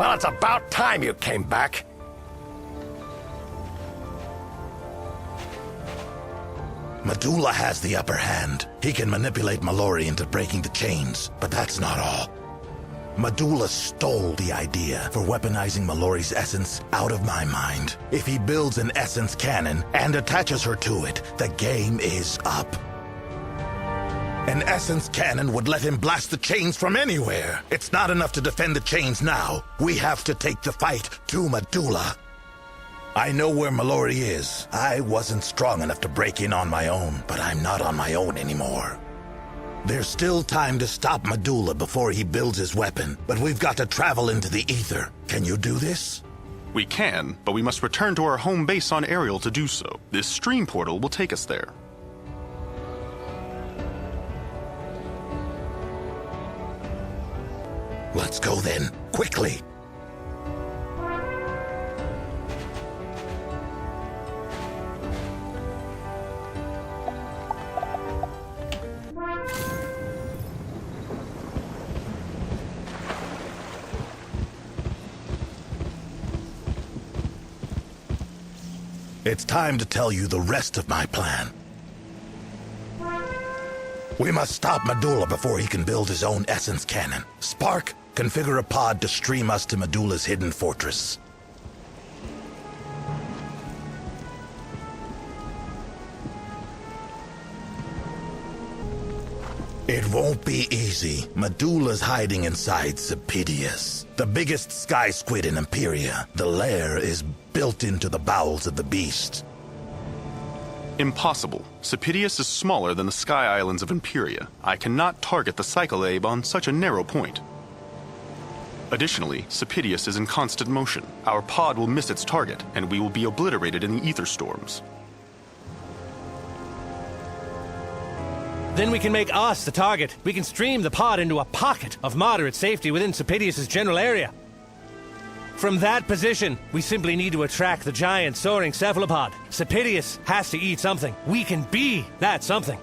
Well, it's about time you came back. Medulla has the upper hand. He can manipulate Mallory into breaking the chains, but that's not all. Medulla stole the idea for weaponizing Mallory's essence out of my mind. If he builds an essence cannon and attaches her to it, the game is up. An essence cannon would let him blast the chains from anywhere. It's not enough to defend the chains now. We have to take the fight to Medulla. I know where Mallory is. I wasn't strong enough to break in on my own, but I'm not on my own anymore. There's still time to stop Medulla before he builds his weapon, but we've got to travel into the ether. Can you do this? We can, but we must return to our home base on Ariel to do so. This stream portal will take us there. Let's go then, quickly. It's time to tell you the rest of my plan. We must stop Medulla before he can build his own essence cannon. Spark, configure a pod to stream us to Medulla's hidden fortress. It won't be easy. Medulla's hiding inside Sapedius, the biggest sky squid in Empyreal. The lair is built into the bowels of the beast. Impossible. Sapedius is smaller than the Sky Islands of Empyreal. I cannot target the Cycloabe on such a narrow point. Additionally, Sapedius is in constant motion. Our pod will miss its target, and we will be obliterated in the ether storms. Then we can make us the target. We can stream the pod into a pocket of moderate safety within Sapedius' general area. From that position, we simply need to attract the giant soaring cephalopod. Sapedius has to eat something. We can be that something.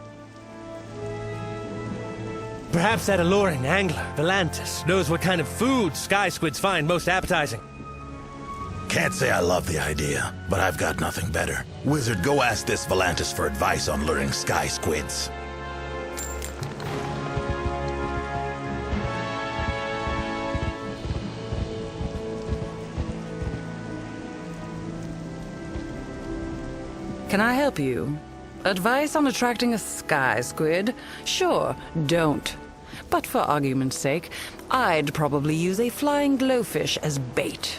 Perhaps that alluring angler, Volantis, knows what kind of food sky squids find most appetizing. Can't say I love the idea, but I've got nothing better. Wizard, go ask this Volantis for advice on luring sky squids. Can I help you? Advice on attracting a sky squid? Sure, don't. But for argument's sake, I'd probably use a flying glowfish as bait.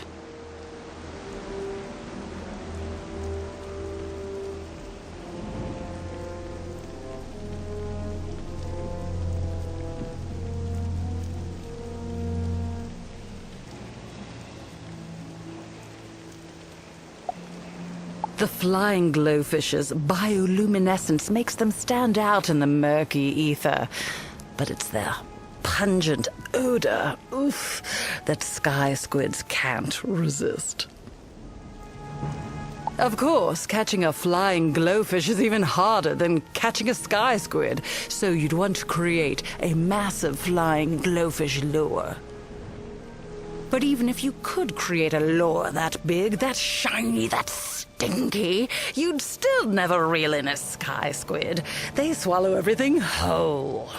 The flying glowfish's bioluminescence makes them stand out in the murky ether. But it's their pungent odor, oof, that sky squids can't resist. Of course, catching a flying glowfish is even harder than catching a sky squid, so you'd want to create a massive flying glowfish lure. But even if you could create a lure that big, that shiny, that stinky, you'd still never reel in a sky squid. They swallow everything whole.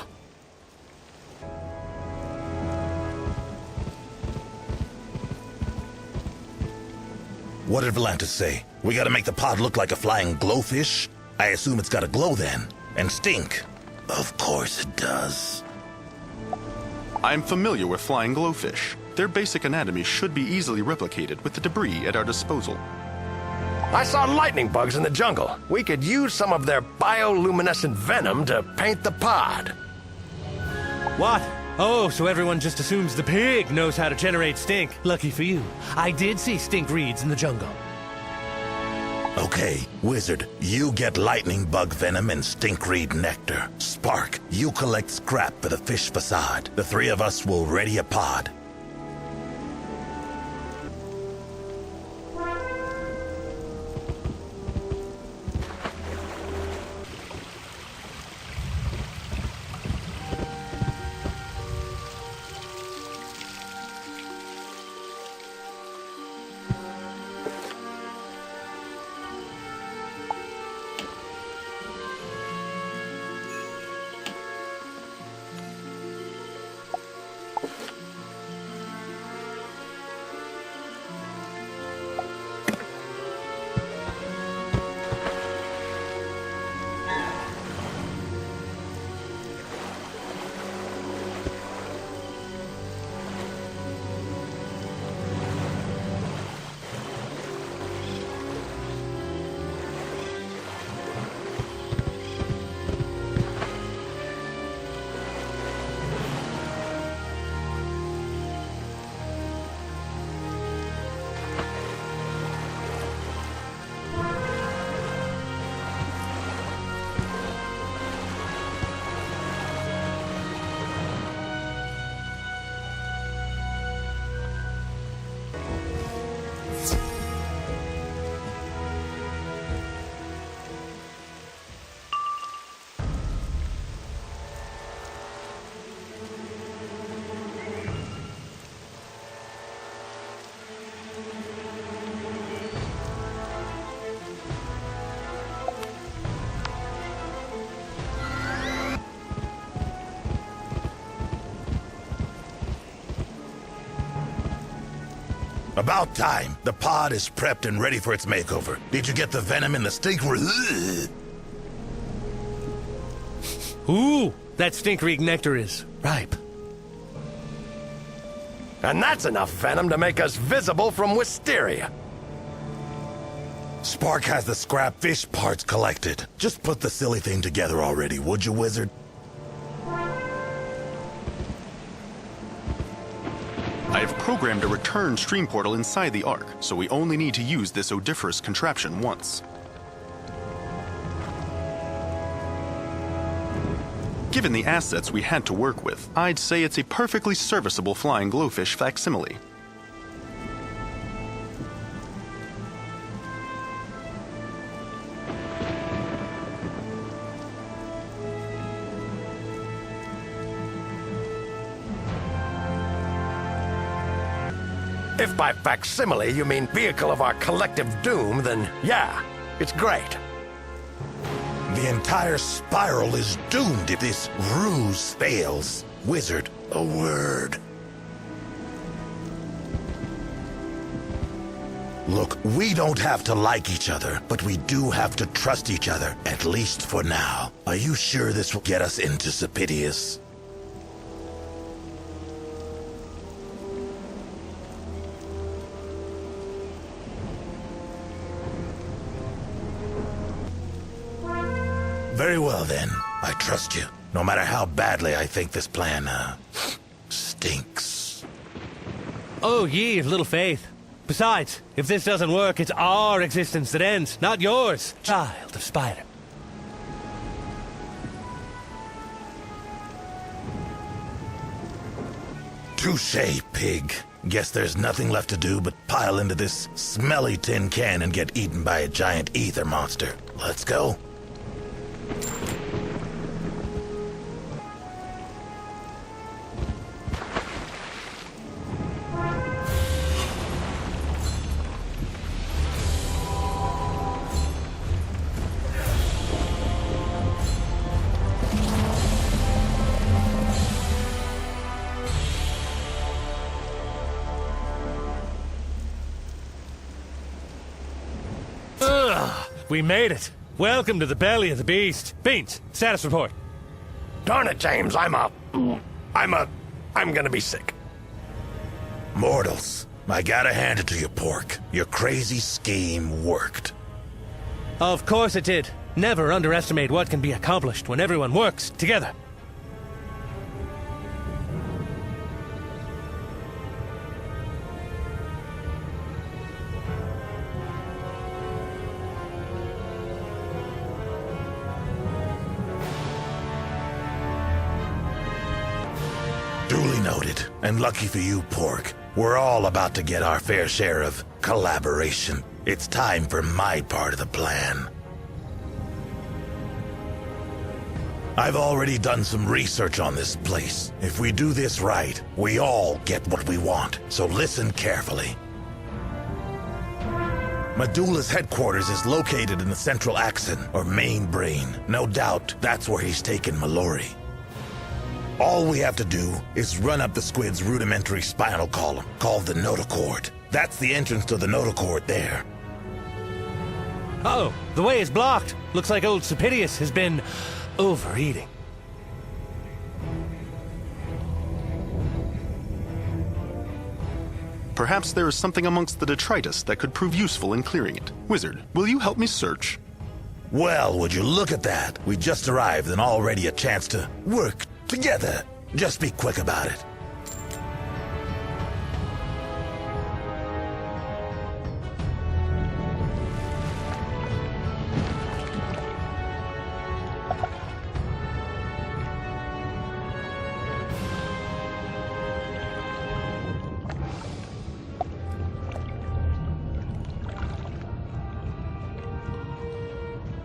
What did Volantis say? We gotta make the pod look like a flying glowfish? I assume it's gotta glow then. And stink. Of course it does. I'm familiar with flying glowfish. Their basic anatomy should be easily replicated with the debris at our disposal. I saw lightning bugs in the jungle. We could use some of their bioluminescent venom to paint the pod. What? Oh, so everyone just assumes the pig knows how to generate stink. Lucky for you. I did see stink reeds in the jungle. Okay, Wizard, you get lightning bug venom and stinkreed nectar. Spark, you collect scrap for the fish facade. The three of us will ready a pod. About time. The pod is prepped and ready for its makeover. Did you get the venom in the stink? Ooh, that stinkreek nectar is ripe. And that's enough venom to make us visible from Wisteria. Spark has the scrap fish parts collected. Just put the silly thing together already, would you, Wizard? I have programmed a return stream portal inside the Ark, so we only need to use this odoriferous contraption once. Given the assets we had to work with, I'd say it's a perfectly serviceable flying glowfish facsimile. If by facsimile you mean vehicle of our collective doom, then yeah, it's great. The entire spiral is doomed if this ruse fails. Wizard, a word. Look, we don't have to like each other, but we do have to trust each other, at least for now. Are you sure this will get us into Sapitius? Very well, then. I trust you, no matter how badly I think this plan, stinks. Oh, ye of little faith. Besides, if this doesn't work, it's our existence that ends, not yours, child of Spider. Touché, pig. Guess there's nothing left to do but pile into this smelly tin can and get eaten by a giant ether monster. Let's go. We made it. Welcome to the belly of the beast. Beans, status report. Darn it, James, I'm gonna be sick. Mortals, I gotta hand it to you, Pork. Your crazy scheme worked. Of course it did. Never underestimate what can be accomplished when everyone works together. Duly noted. And lucky for you, Pork, we're all about to get our fair share of collaboration. It's time for my part of the plan. I've already done some research on this place. If we do this right, we all get what we want. So listen carefully. Medulla's headquarters is located in the central axon, or main brain. No doubt that's where he's taken Mallory. All we have to do is run up the squid's rudimentary spinal column, called the notochord. That's the entrance to the notochord there. Uh-oh, the way is blocked. Looks like old Sapitius has been overeating. Perhaps there is something amongst the detritus that could prove useful in clearing it. Wizard, will you help me search? Well, would you look at that? We just arrived and already a chance to work together. Just be quick about it.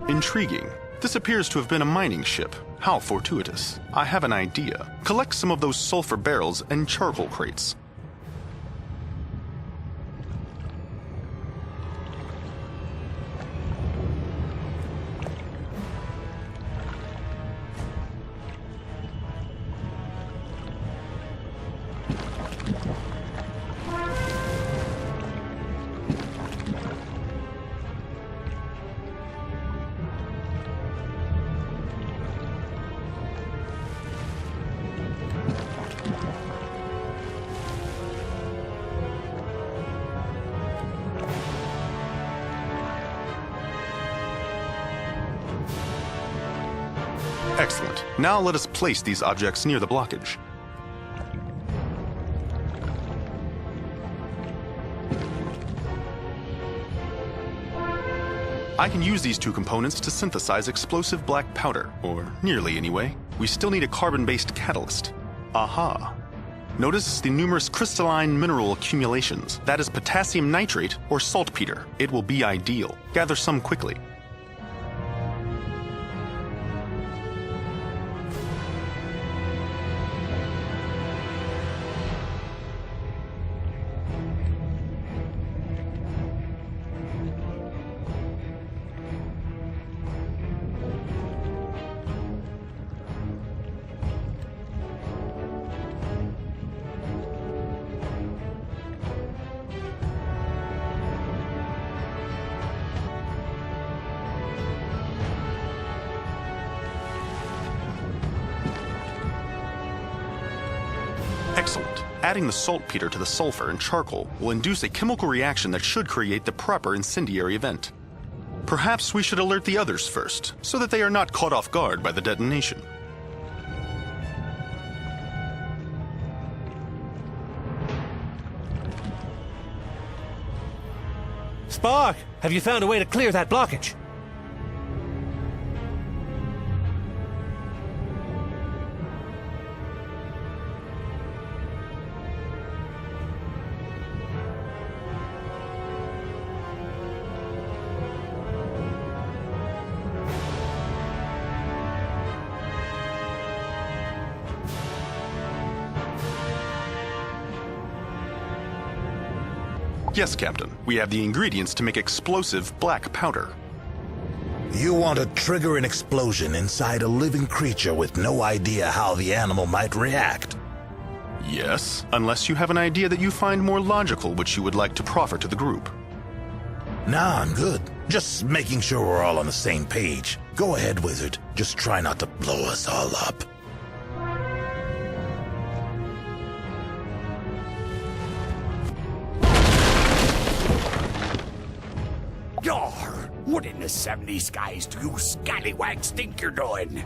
Intriguing. This appears to have been a mining ship. How fortuitous. I have an idea. Collect some of those sulfur barrels and charcoal crates. Excellent. Now let us place these objects near the blockage. I can use these two components to synthesize explosive black powder, or nearly anyway. We still need a carbon-based catalyst. Aha. Notice the numerous crystalline mineral accumulations. That is potassium nitrate or saltpeter. It will be ideal. Gather some quickly. Excellent. Adding the saltpeter to the sulfur and charcoal will induce a chemical reaction that should create the proper incendiary event. Perhaps we should alert the others first, so that they are not caught off guard by the detonation. Spark, have you found a way to clear that blockage? Yes, Captain. We have the ingredients to make explosive black powder. You want to trigger an explosion inside a living creature with no idea how the animal might react. Yes, unless you have an idea that you find more logical which you would like to proffer to the group. Nah, I'm good. Just making sure we're all on the same page. Go ahead, Wizard. Just try not to blow us all up. Yar! What in the 70 skies do you scallywags think you're doing?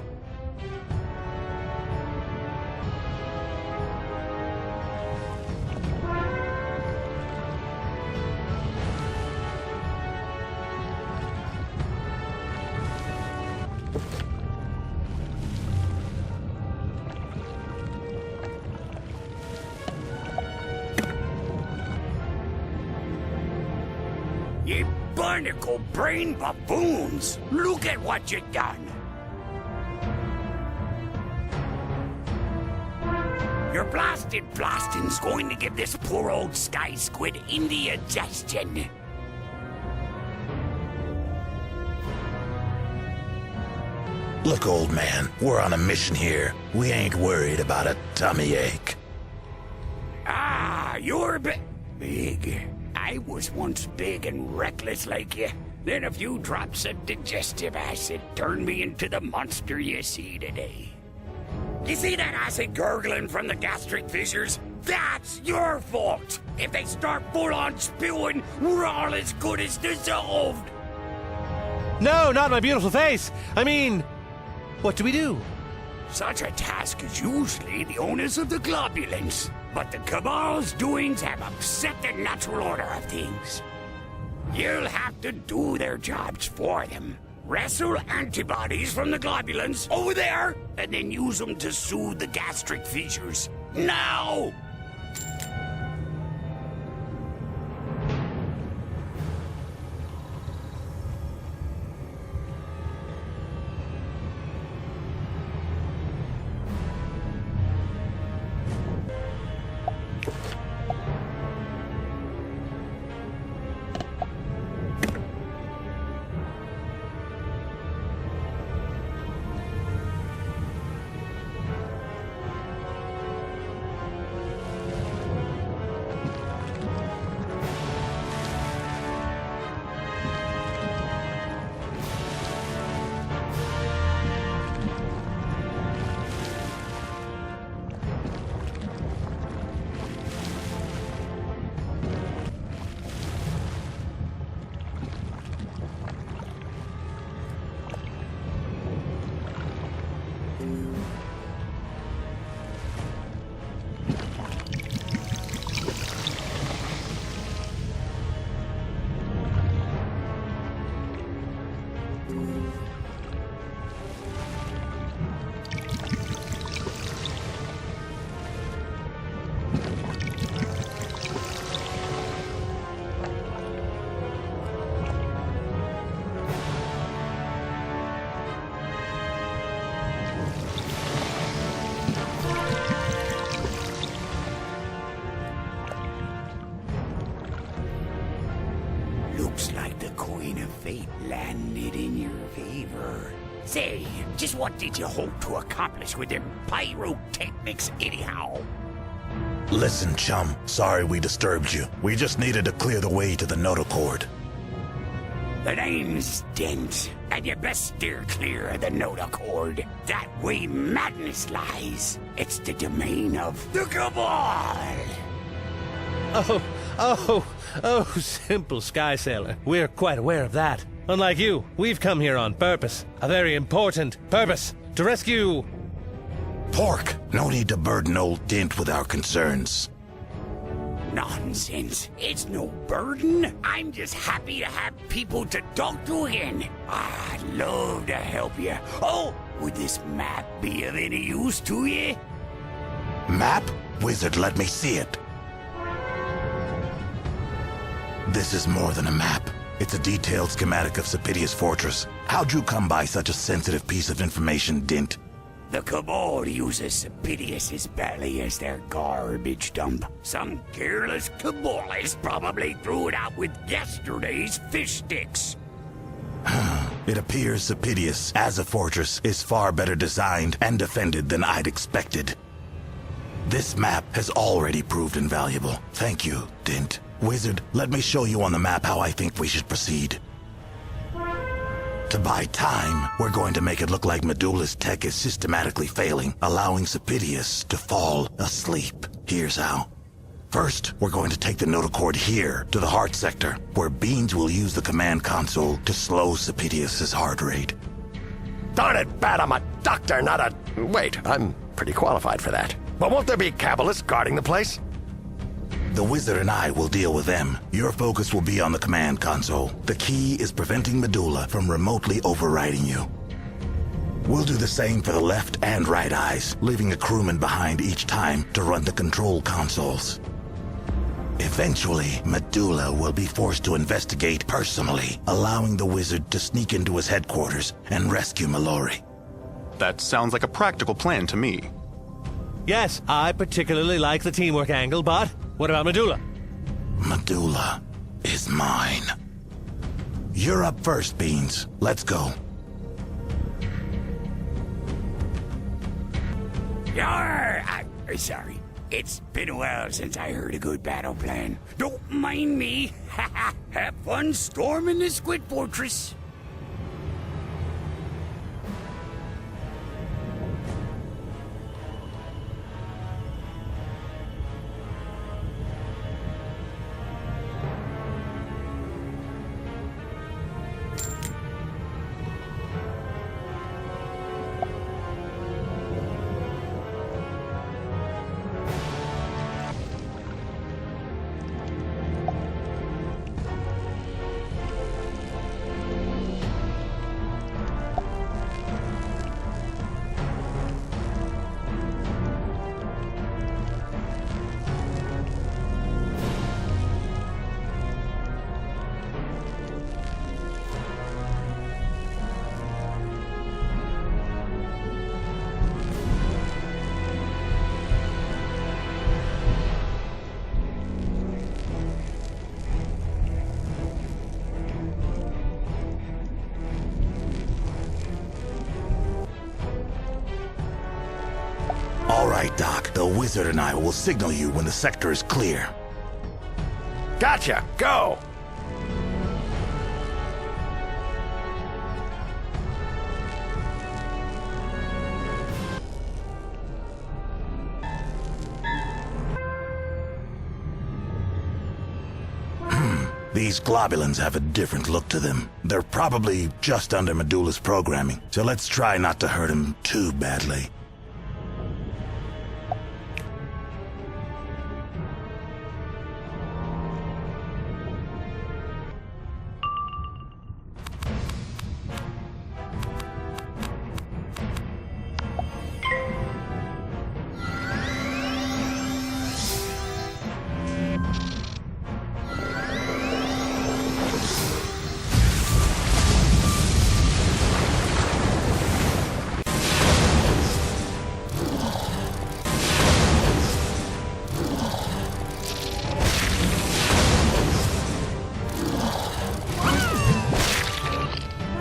You barnacle brain baboons! Look at what you done! Your blasted blasting's going to give this poor old sky squid indigestion. Look, old man, we're on a mission here. We ain't worried about a tummy ache. Ah, you're big. I was once big and reckless like you. Then a few drops of digestive acid turned me into the monster you see today. You see that acid gurgling from the gastric fissures? That's your fault! If they start full-on spewing, we're all as good as dissolved! No, not my beautiful face! I mean, what do we do? Such a task is usually the onus of the globulins, but the Cabal's doings have upset the natural order of things. You'll have to do their jobs for them. Wrestle antibodies from the globulins over there, and then use them to soothe the gastric fissures. Now! Looks like the coin of fate landed in your favor. Say, just what did you hope to accomplish with them pyrotechnics anyhow? Listen, chum. Sorry we disturbed you. We just needed to clear the way to the notochord. The name's Dynt, and you best steer clear of the notochord. That way madness lies. It's the domain of the Cabal. Oh, simple Sky Sailor. We're quite aware of that. Unlike you, we've come here on purpose. A very important purpose. To rescue... Pork, no need to burden old Dynt with our concerns. Nonsense. It's no burden. I'm just happy to have people to talk to again. I'd love to help you. Oh, would this map be of any use to you? Map? Wizard, let me see it. This is more than a map. It's a detailed schematic of Sapitia's fortress. How'd you come by such a sensitive piece of information, Dynt? The Cabal uses Sapitius' belly as their garbage dump. Some careless Cabalist probably threw it out with yesterday's fish sticks. It appears Sapitius, as a fortress, is far better designed and defended than I'd expected. This map has already proved invaluable. Thank you, Dynt. Wizard, let me show you on the map how I think we should proceed. To buy time, we're going to make it look like Medulla's tech is systematically failing, allowing Sapitius to fall asleep. Here's how. First, we're going to take the notochord here, to the heart sector, where Beans will use the command console to slow Sapitius' heart rate. Darn it, Bat, I'm a doctor, not a... Wait, I'm pretty qualified for that. But won't there be Cabalists guarding the place? The Wizard and I will deal with them. Your focus will be on the command console. The key is preventing Medulla from remotely overriding you. We'll do the same for the left and right eyes, leaving a crewman behind each time to run the control consoles. Eventually, Medulla will be forced to investigate personally, allowing the Wizard to sneak into his headquarters and rescue Mallory. That sounds like a practical plan to me. Yes, I particularly like the teamwork angle, but what about Medulla? Medulla is mine. You're up first, Beans. Let's go. Sorry. It's been a while since I heard a good battle plan. Don't mind me. Have fun storming the Squid Fortress. All right, Doc. The Wizard and I will signal you when the sector is clear. Gotcha! Go! These globulins have a different look to them. They're probably just under Medulla's programming, so let's try not to hurt him too badly.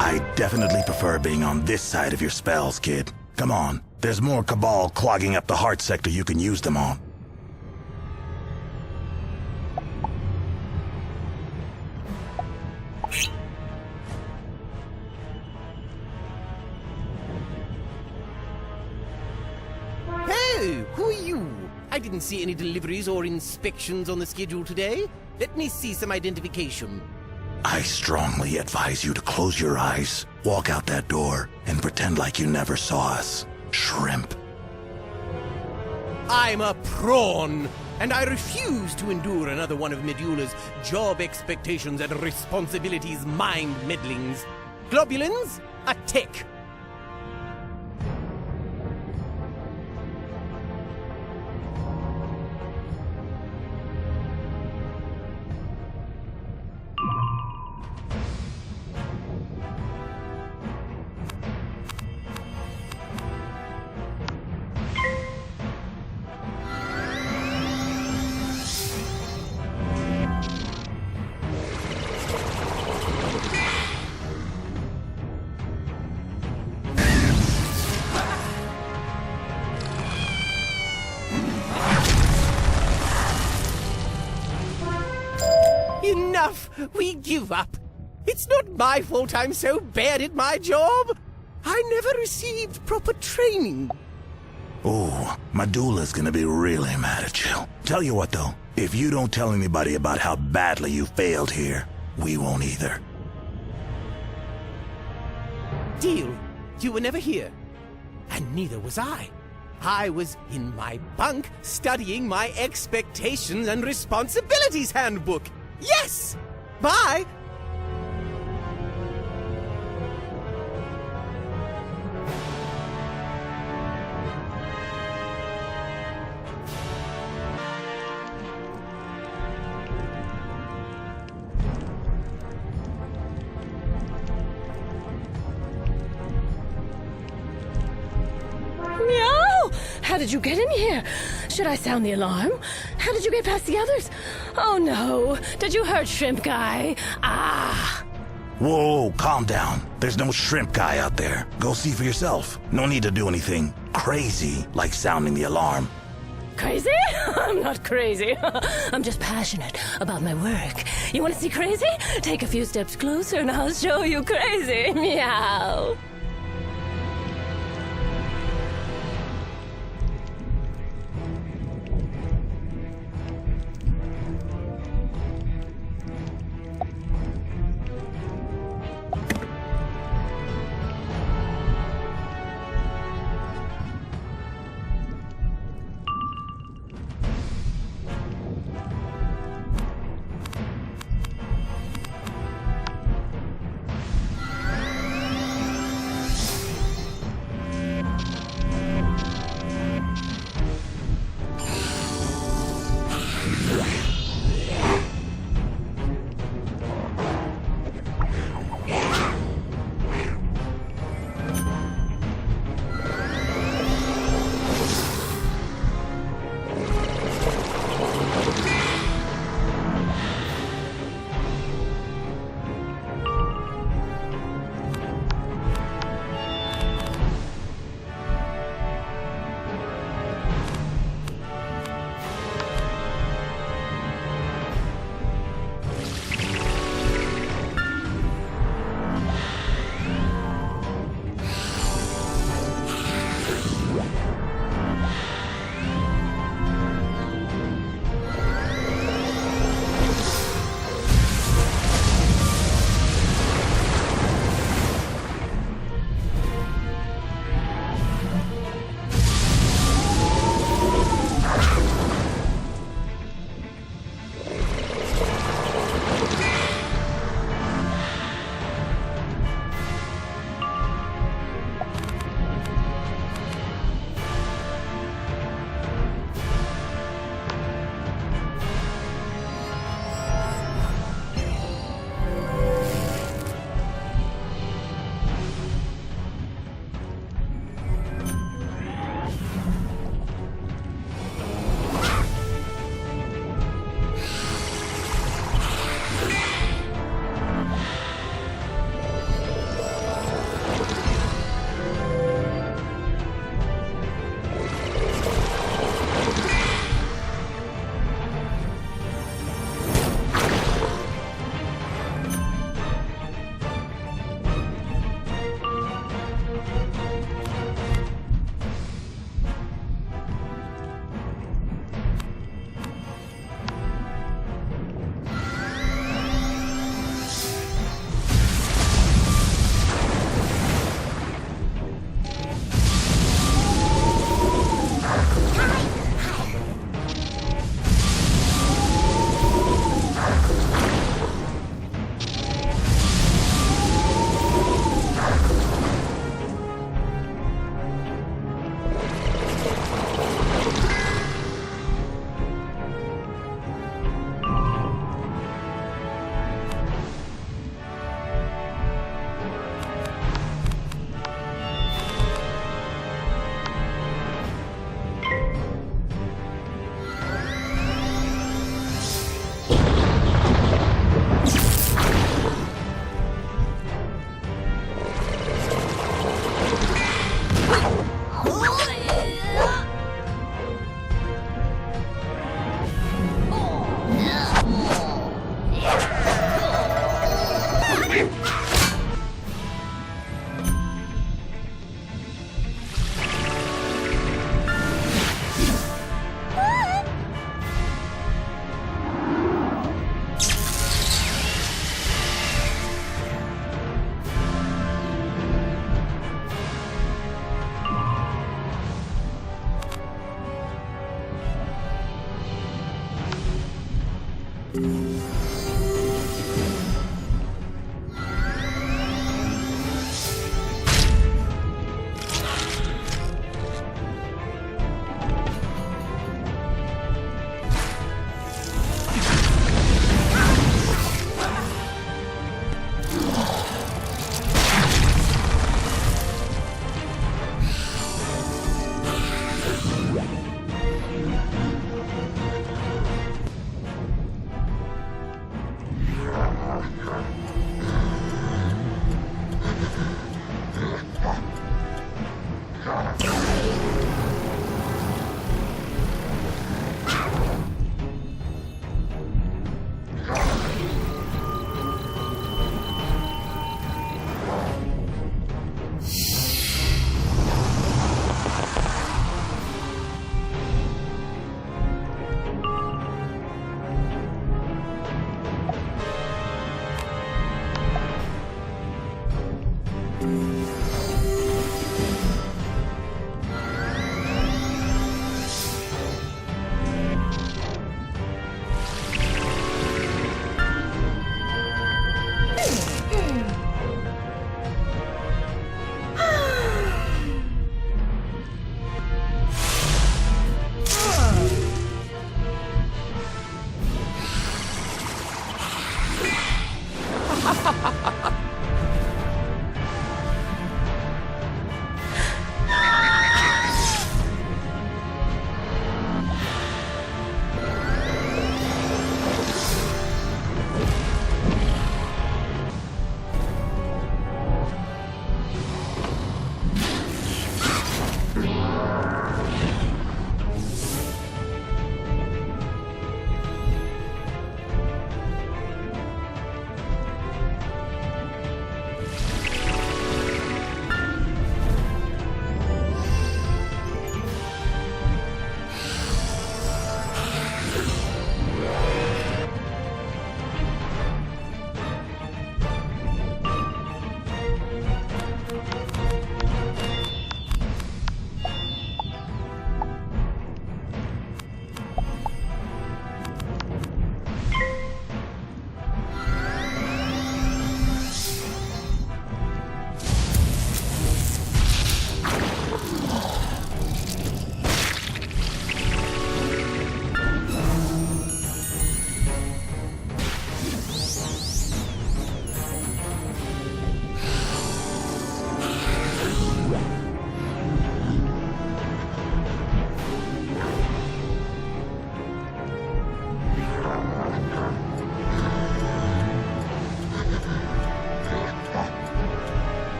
I definitely prefer being on this side of your spells, kid. Come on, there's more Cabal clogging up the heart sector you can use them on. Hey, who are you? I didn't see any deliveries or inspections on the schedule today. Let me see some identification. I strongly advise you to close your eyes, walk out that door, and pretend like you never saw us. Shrimp. I'm a prawn, and I refuse to endure another one of Medulla's job expectations and responsibilities mind meddlings. Globulins, a tick. Enough! We give up. It's not my fault I'm so bad at my job. I never received proper training. Ooh, Medulla's gonna be really mad at you. Tell you what though, if you don't tell anybody about how badly you failed here, we won't either. Deal. You were never here. And neither was I. I was in my bunk studying my expectations and responsibilities handbook. Yes! Bye! Meow! How did you get in here? Should I sound the alarm? How did you get past the others? Oh no! Did you hurt Shrimp Guy? Ah! Whoa, calm down. There's no shrimp guy out there. Go see for yourself. No need to do anything crazy like sounding the alarm. Crazy? I'm not crazy. I'm just passionate about my work. You want to see crazy? Take a few steps closer and I'll show you crazy. Meow.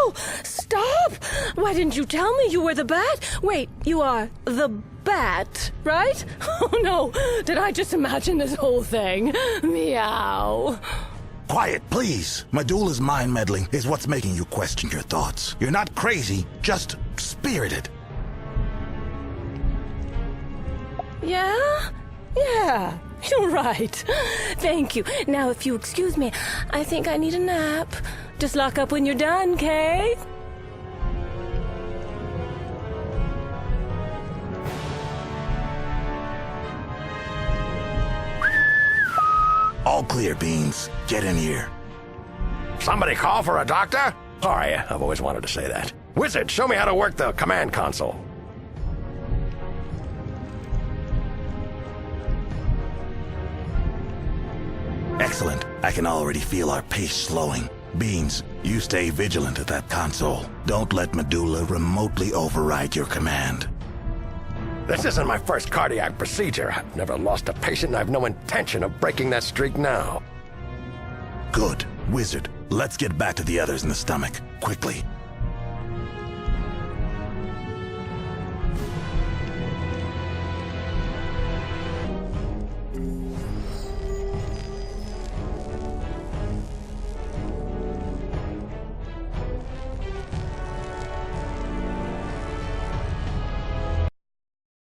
No! Stop! Why didn't you tell me you were the bat? Wait, you are the bat, right? Oh no, did I just imagine this whole thing? Meow. Quiet, please. Medulla's mind meddling is what's making you question your thoughts. You're not crazy, just spirited. Yeah? Yeah, you're right. Thank you. Now, if you excuse me, I think I need a nap. Just lock up when you're done, Kay? All clear, Beans. Get in here. Somebody call for a doctor? Sorry, I've always wanted to say that. Wizard, show me how to work the command console. Excellent. I can already feel our pace slowing. Beans, you stay vigilant at that console. Don't let Medulla remotely override your command. This isn't my first cardiac procedure. I've never lost a patient, and I've no intention of breaking that streak now. Good. Wizard, let's get back to the others in the stomach. Quickly.